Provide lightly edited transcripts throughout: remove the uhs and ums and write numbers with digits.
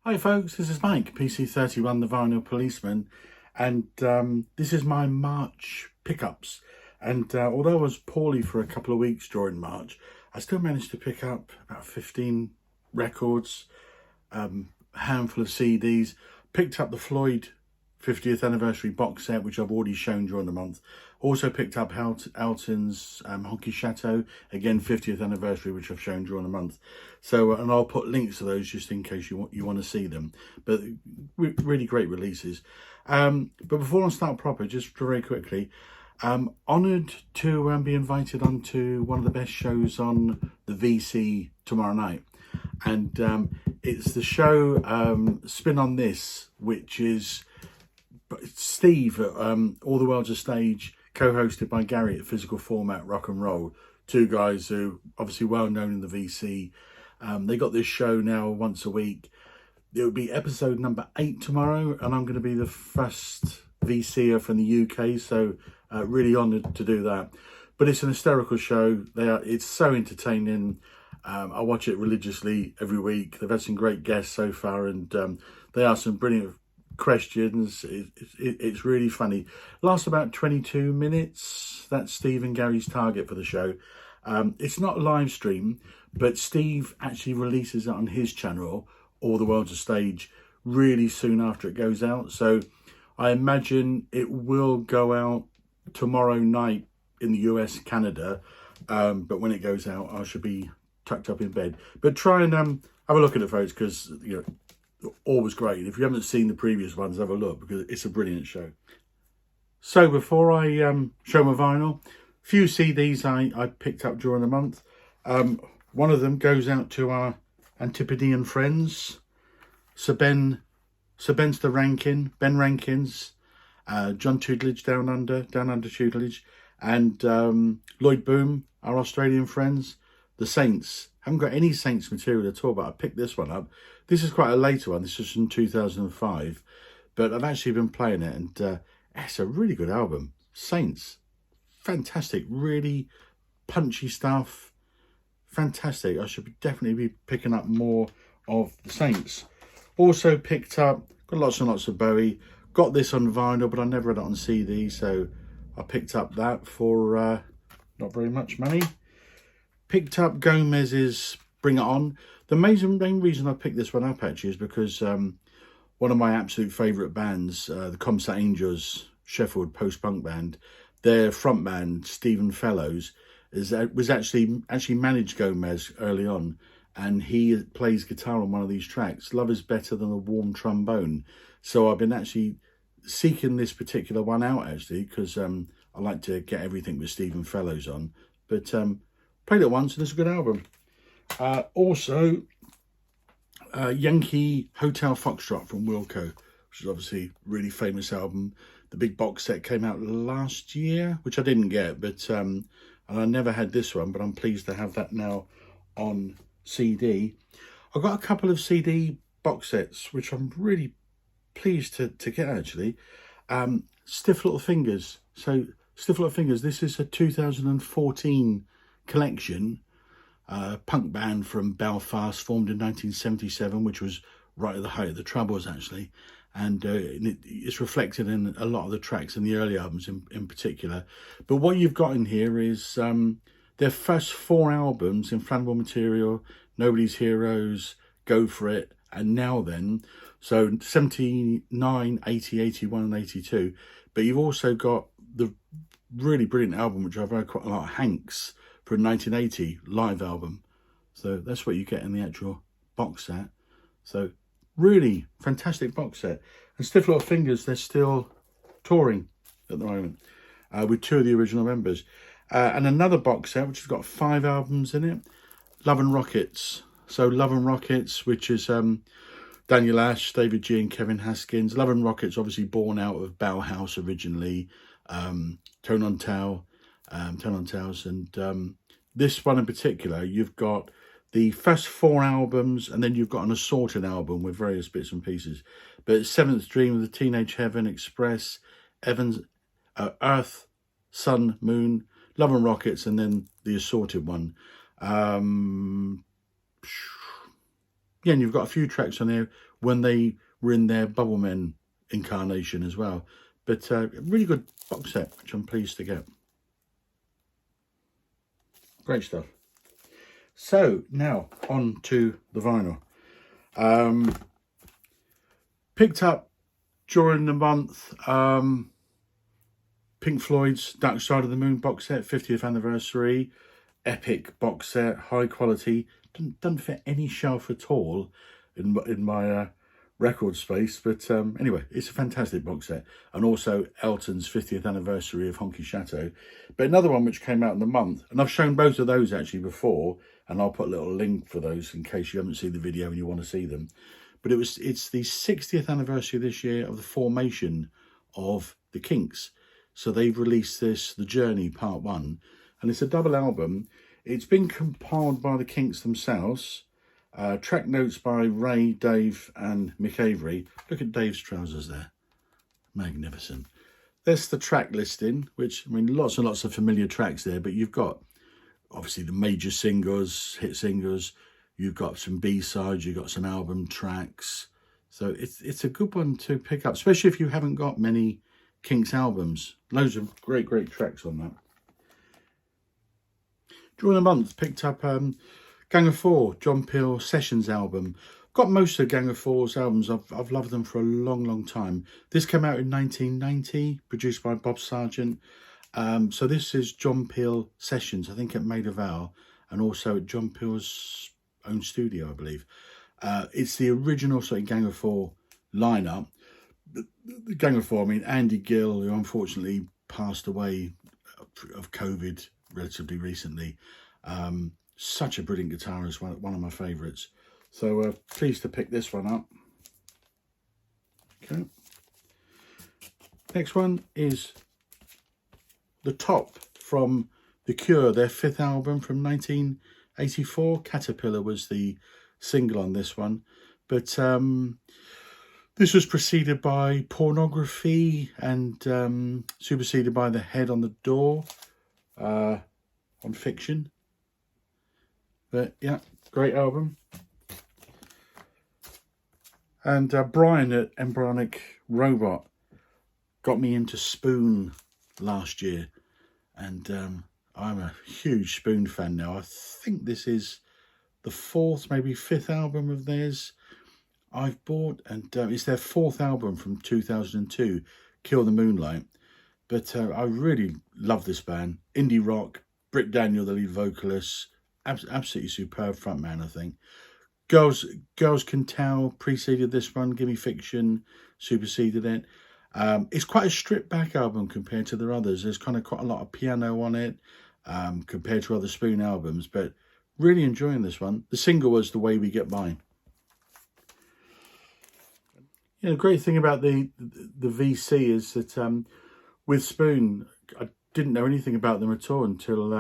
Hi folks, this is Mike, PC31, the Vinyl Policeman, and this is my March pickups. And although I was poorly for a couple of weeks during March, I still managed to pick up about 15 records, a handful of CDs, picked up the Floyd 50th anniversary box set, which I've already shown during the month. Also picked up Elton's Honky Chateau, again 50th anniversary, which I've shown during the month. So, and I'll put links to those just in case you want to see them. But really great releases. But before I start proper, just very quickly, I'm honoured to be invited onto one of the best shows on the VC tomorrow night. And it's the show Spin on This, which is Steve at All the World's a Stage, co-hosted by Gary at Physical Format Rock and Roll. Two guys who obviously well known in the VC. They got this show now once a week. It will be episode number 8 tomorrow, and I'm going to be the first VCer from the UK, so really honoured to do that. But it's an hysterical show. It's so entertaining. I watch it religiously every week. They've had some great guests so far, and they ask some brilliant questions. It's really funny. Lasts about 22 minutes. That's Steve and Gary's target for the show. It's not a live stream, but Steve actually releases it on his channel, All the World's a Stage, really soon after it goes out. So I imagine it will go out tomorrow night in the US, Canada. But when it goes out, I should be tucked up in bed. But try and have a look at it, folks, because always great. If you haven't seen the previous ones, have a look, because it's a brilliant show. So before I show my vinyl, a few CDs I picked up during the month. One of them goes out to our Antipodean friends, Sir Benster Rankin, Ben Rankins, John Tudlage down under Tudlage, and Lloyd Boom, our Australian friends, the Saints. Haven't got any Saints material at all, but I picked this one up. This is quite a later one. This is from 2005, but I've actually been playing it, and it's a really good album. Saints, fantastic, really punchy stuff, fantastic. I should definitely be picking up more of the Saints. Also picked up, got lots and lots of Bowie. Got this on vinyl, but I never had it on CD, so I picked up that for not very much money. Picked up Gomez's Bring It On. The main reason I picked this one up actually is because one of my absolute favourite bands, the Comsat Angels, Sheffield post-punk band, their frontman Stephen Fellows was actually managed Gomez early on, and he plays guitar on one of these tracks. Love is Better Than a Warm Trombone. So I've been actually seeking this particular one out actually, because I like to get everything with Stephen Fellows on. But played it once, and it's a good album. Also, Yankee Hotel Foxtrot from Wilco, which is obviously a really famous album. The big box set came out last year, which I didn't get, but and I never had this one, but I'm pleased to have that now on CD. I've got a couple of CD box sets, which I'm really pleased to get actually. Stiff Little Fingers. So Stiff Little Fingers, this is a 2014 collection. Punk band from Belfast, formed in 1977, which was right at the height of the Troubles actually, and it's reflected in a lot of the tracks in the early albums in particular. But what you've got in here is their first 4 albums: Inflammable Material, Nobody's Heroes, Go For It, and Now Then. So 79, 80, 81 and 82. But you've also got the really brilliant album, which I've heard quite a lot, Hanks, for a 1980 live album. So that's what you get in the actual box set. So really fantastic box set. And Stiff Little Fingers, they're still touring at the moment with 2 of the original members. And another box set which has got 5 albums in it, Love and Rockets. So Love and Rockets, which is Daniel Ash, David G and Kevin Haskins. Love and Rockets obviously born out of Bauhaus originally, Tone on Towels, and this one in particular, you've got the first 4 albums, and then you've got an assorted album with various bits and pieces. But Seventh Dream of the Teenage Heaven Express, Earth, Sun, Moon, Love and Rockets, and then the assorted one. yeah, and you've got a few tracks on there when they were in their Bubblemen incarnation as well. But really good box set, which I'm pleased to get. Great stuff. So now on to the vinyl. Picked up during the month Pink Floyd's Dark Side of the Moon box set, 50th anniversary, epic box set, high quality. Doesn't fit any shelf at all in my record space, but anyway, it's a fantastic box set. And also Elton's 50th anniversary of Honky Chateau. But another one which came out in the month, and I've shown both of those actually before, and I'll put a little link for those in case you haven't seen the video and you want to see them. But it's the 60th anniversary this year of the formation of the Kinks. So they've released this, The Journey Part 1, and it's a double album. It's been compiled by the Kinks themselves. Track notes by Ray, Dave and Mick Avery. Look at Dave's trousers there. Magnificent. There's the track listing, which, I mean, lots and lots of familiar tracks there, but you've got obviously the major singles, hit singles. You've got some B-sides, you've got some album tracks. So it's a good one to pick up, especially if you haven't got many Kinks albums. Loads of great tracks on that. During the month, picked up Gang of Four, John Peel Sessions album. Got most of Gang of Four's albums. I've loved them for a long time. This came out in 1990, produced by Bob Sargent. So this is John Peel Sessions, I think at Maida Vale, and also at John Peel's own studio, I believe. It's the original sort of Gang of Four lineup. The Gang of Four, I mean, Andy Gill, who unfortunately passed away of COVID relatively recently. Such a brilliant guitarist, one of my favourites. So pleased to pick this one up. Okay. Next one is The Top from The Cure, their 5th album from 1984. Caterpillar was the single on this one. But this was preceded by Pornography and superseded by The Head on the Door on Fiction. But yeah, great album. And Brian at Embryonic Robot got me into Spoon last year. And I'm a huge Spoon fan now. I think this is the 4th, maybe 5th album of theirs I've bought. And it's their 4th album from 2002, Kill the Moonlight. But I really love this band. Indie rock, Britt Daniel, the lead vocalist. Absolutely superb frontman, I think. Girls Can Tell preceded this one. Gimme Fiction superseded it. It's quite a stripped back album compared to their others. There's kind of quite a lot of piano on it compared to other Spoon albums, but really enjoying this one. The single was The Way We Get By. Yeah, the great thing about the VC is that with Spoon, I didn't know anything about them at all until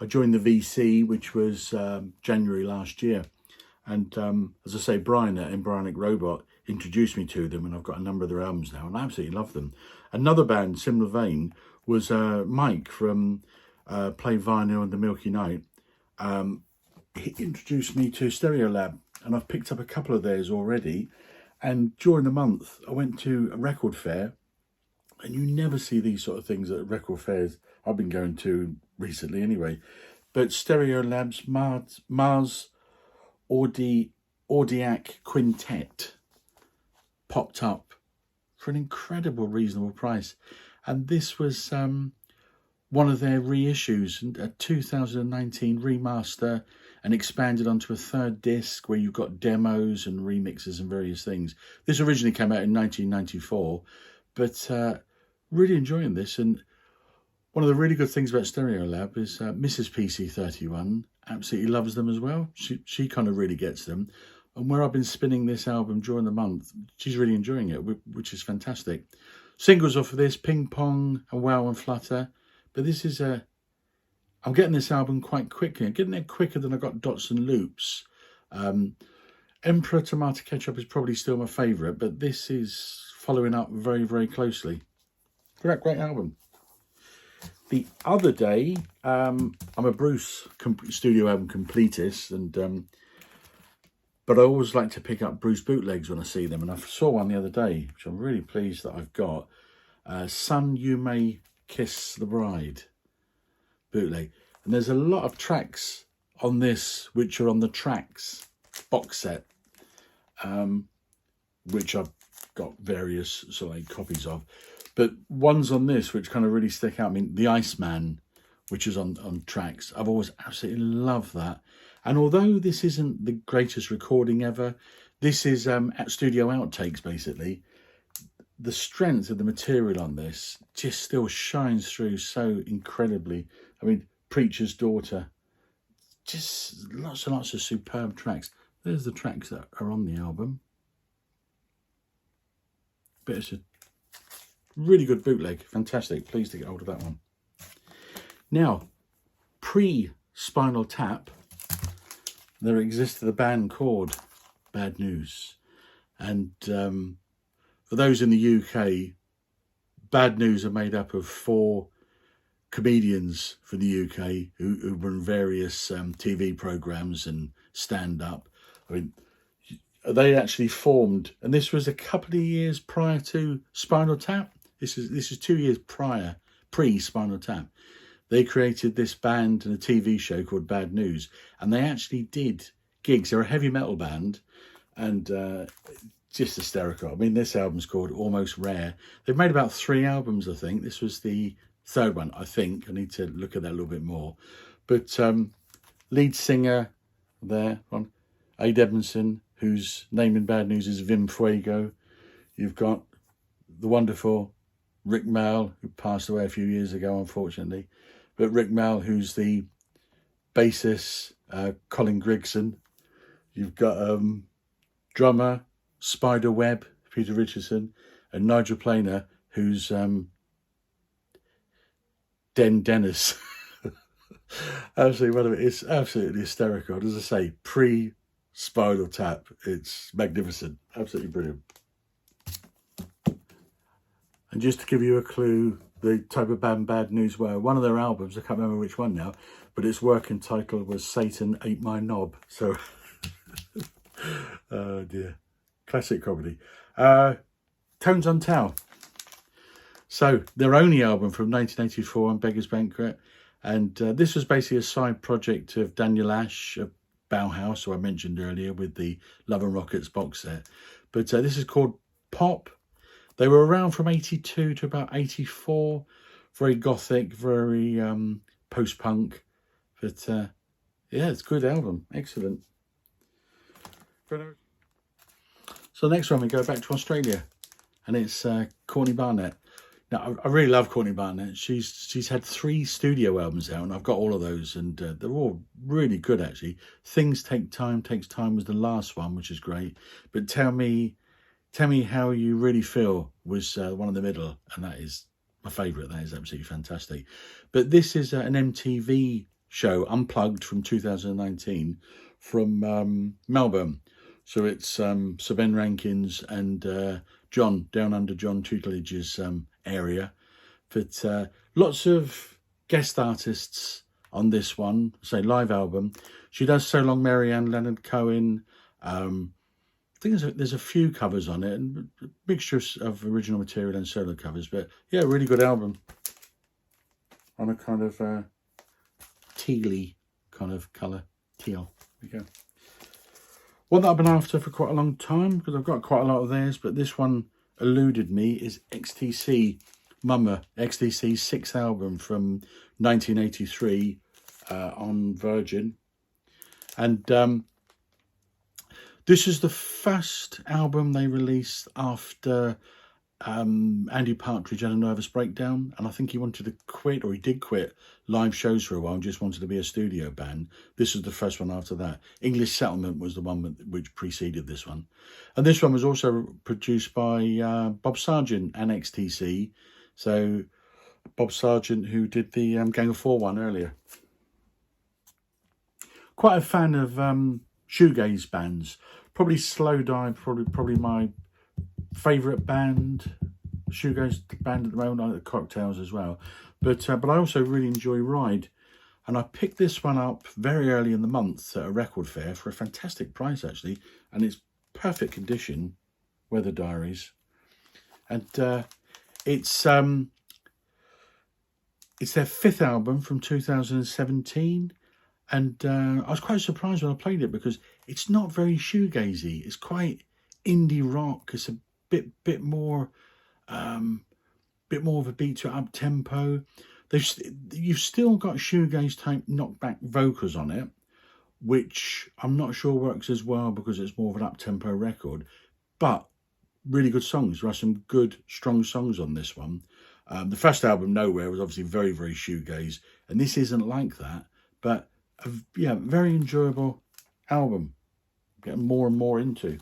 I joined the VC, which was January last year. And as I say, Brian at Embryonic Robot introduced me to them, and I've got a number of their albums now, and I absolutely love them. Another band, similar vein, was Mike from Play Vinyl and The Milky Night. He introduced me to Stereolab, and I've picked up a couple of theirs already. And during the month, I went to a record fair, and you never see these sort of things at record fairs I've been going to recently anyway. But Stereolab's Mars Audiac Quintet popped up for an incredible reasonable price. And this was one of their reissues, a 2019 remaster, and expanded onto a 3rd disc where you've got demos and remixes and various things. This originally came out in 1994, but really enjoying this. And one of the really good things about Stereolab is Mrs. PC31 absolutely loves them as well. She kind of really gets them. And where I've been spinning this album during the month, she's really enjoying it, which is fantastic. Singles off of this, Ping Pong and Wow and Flutter. But this is I'm getting this album quite quickly. I'm getting there quicker than I got Dots and Loops. Emperor Tomato Ketchup is probably still my favourite, but this is following up very closely. Great album. The other day, I'm a Bruce studio album completist, and But I always like to pick up Bruce bootlegs when I see them. And I saw one the other day, which I'm really pleased that I've got. Son, You May Kiss the Bride bootleg. And there's a lot of tracks on this, which are on the Tracks box set, which I've got various sort of like copies of. But ones on this, which kind of really stick out. I mean, The Iceman, which is on Tracks. I've always absolutely loved that. And although this isn't the greatest recording ever, this is studio outtakes, basically. The strength of the material on this just still shines through so incredibly. I mean, Preacher's Daughter, just lots and lots of superb tracks. There's the tracks that are on the album. But it's a really good bootleg. Fantastic. Pleased to get hold of that one. Now, pre-Spinal Tap, there existed a band called Bad News. And for those in the UK, Bad News are made up of 4 comedians from the UK who run various TV programmes and stand-up. I mean, they actually formed, and this was a couple of years prior to Spinal Tap. This is 2 years prior, pre-Spinal Tap. They created this band and a TV show called Bad News, and they actually did gigs. They're a heavy metal band, and just hysterical. I mean, this album's called Almost Rare. They've made about 3 albums, I think. This was the 3rd one, I think. I need to look at that a little bit more. But lead singer there, Ade Edmondson, whose name in Bad News is Vim Fuego. You've got the wonderful Rick Mal, who passed away a few years ago, unfortunately. But Rick Mal, who's the bassist, Colin Grigson. You've got drummer, Spider Webb, Peter Richardson, and Nigel Planer, who's Den Dennis. Absolutely, it's absolutely hysterical. As I say, pre-Spinal Tap, it's magnificent, absolutely brilliant. And just to give you a clue, the type of band Bad News were, one of their albums, I can't remember which one now, but its working title was Satan Ate My Knob. So, oh dear, classic comedy. Tones on Tower. So, their only album from 1984 on Beggar's Banquet. And this was basically a side project of Daniel Ash of Bauhaus, who I mentioned earlier, with the Love and Rockets box set. But this is called Pop. They were around from 82 to about 84. Very gothic, very post-punk. But yeah, it's a good album. Excellent. So next one, we go back to Australia. And it's Courtney Barnett. Now, I really love Courtney Barnett. She's had 3 studio albums out, and I've got all of those, and they're all really good, actually. Things Take Time, Takes Time was the last one, which is great. But Tell Me How You Really Feel was one in the middle, and that is my favourite. That is absolutely fantastic. But this is an MTV show, Unplugged, from 2019, from Melbourne. So it's Sir Ben Rankins and John, Down Under John Tutelage's area. But lots of guest artists on this one, say live album. She does So Long Marianne, Leonard Cohen. I think there's a few covers on it, and a mixture of original material and solo covers. But yeah, really good album. On a kind of tealy kind of colour. Teal. There we go. One that I've been after for quite a long time, because I've got quite a lot of theirs, but this one eluded me, is XTC Mama, XTC's 6th album from 1983 on Virgin. And this is the first album they released after Andy Partridge had a nervous breakdown, and I think he wanted to quit, or he did quit live shows for a while and just wanted to be a studio band. This was the first one after that. English Settlement was the one which preceded this one. And this one was also produced by Bob Sargent and XTC. So Bob Sargent, who did the Gang of Four one earlier. Quite a fan of shoegaze bands. Probably Slowdive, probably my favourite band, shoegaze band at the moment. I like the Cocktails as well. But I also really enjoy Ride. And I picked this one up very early in the month at a record fair for a fantastic price, actually. And it's perfect condition, Weather Diaries. And it's their 5th album from 2017. And I was quite surprised when I played it because it's not very shoegazy. It's quite indie rock. It's a bit more of a beat to up tempo. You've still got shoegaze type knockback vocals on it, which I'm not sure works as well because it's more of an up tempo record. But really good songs. There are some good strong songs on this one. The first album, Nowhere, was obviously very, very shoegaze, and this isn't like that. But yeah, very enjoyable album. Getting more and more into.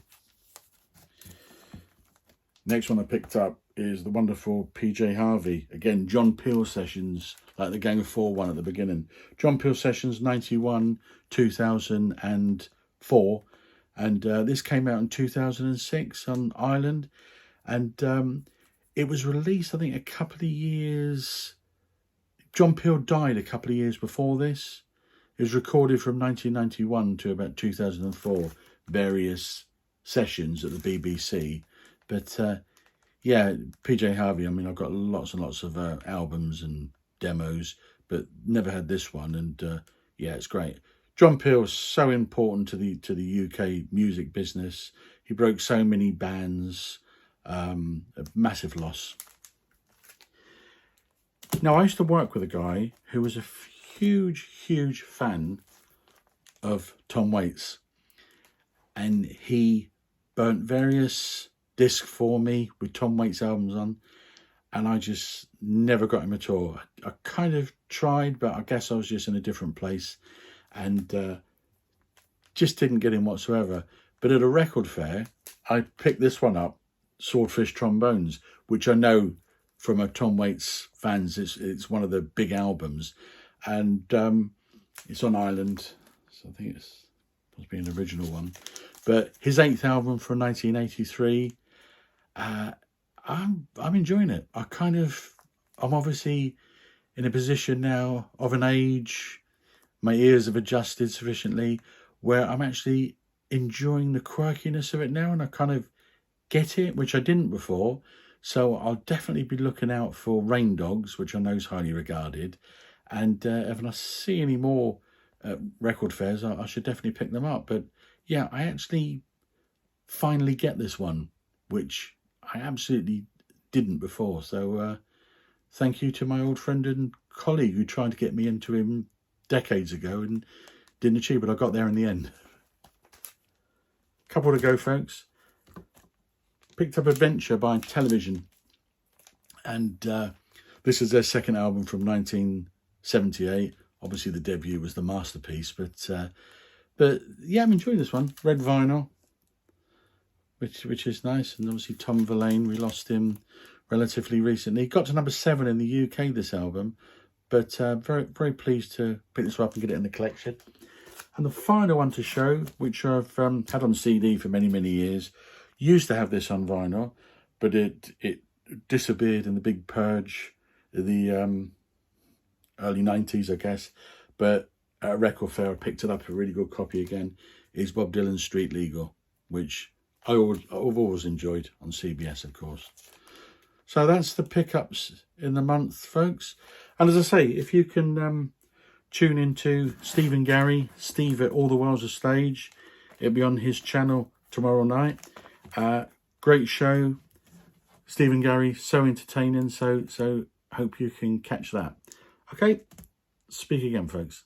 Next one I picked up is the wonderful PJ Harvey. Again, John Peel sessions, like the Gang of Four one at the beginning. John Peel sessions, 91, 2004. And this came out in 2006 on Ireland. And it was released, I think, a couple of years... John Peel died a couple of years before this. It was recorded from 1991 to about 2004. Various sessions at the BBC. But... yeah, PJ Harvey, I mean, I've got lots and lots of albums and demos, but never had this one. And yeah, it's great. John Peel is so important to the UK music business. He broke so many bands. A massive loss. Now, I used to work with a guy who was a huge fan of Tom Waits. And he burnt various disc for me with Tom Waits albums on, and I just never got him at all. I kind of tried, but I guess I was just in a different place and just didn't get him whatsoever. But at a record fair, I picked this one up, Swordfish Trombones, which I know from a Tom Waits fans, it's one of the big albums, and it's on Ireland, so I think it's supposed to be an original one. But his 8th album from 1983, I'm enjoying it. I'm obviously in a position now of an age, my ears have adjusted sufficiently where I'm actually enjoying the quirkiness of it now, and I kind of get it, which I didn't before. So I'll definitely be looking out for Rain Dogs, which I know is highly regarded. And if I see any more record fairs, I should definitely pick them up. But yeah, I actually finally get this one, which I absolutely didn't before. So thank you to my old friend and colleague who tried to get me into him decades ago and didn't achieve, but I got there in the end. Couple to go, folks. Picked up Adventure by Television, and this is their 2nd album from 1978. Obviously the debut was the masterpiece, but yeah, I'm enjoying this one. Red vinyl, which is nice. And obviously Tom Verlaine, we lost him relatively recently. Got to number 7 in the UK, this album, but very, very pleased to pick this up and get it in the collection. And the final one to show, which I've had on CD for many, many years. Used to have this on vinyl, but it disappeared in the big purge of the early 90s, I guess. But at a record fair, I picked it up, a really good copy again. Is Bob Dylan's Street Legal, which I've always enjoyed on CBS, of course. So that's the pickups in the month, folks. And as I say, if you can tune into Steve and Gary, Steve at All the World's a Stage, it'll be on his channel tomorrow night. Great show, Steve and Gary, so entertaining. So hope you can catch that. Okay, speak again, folks.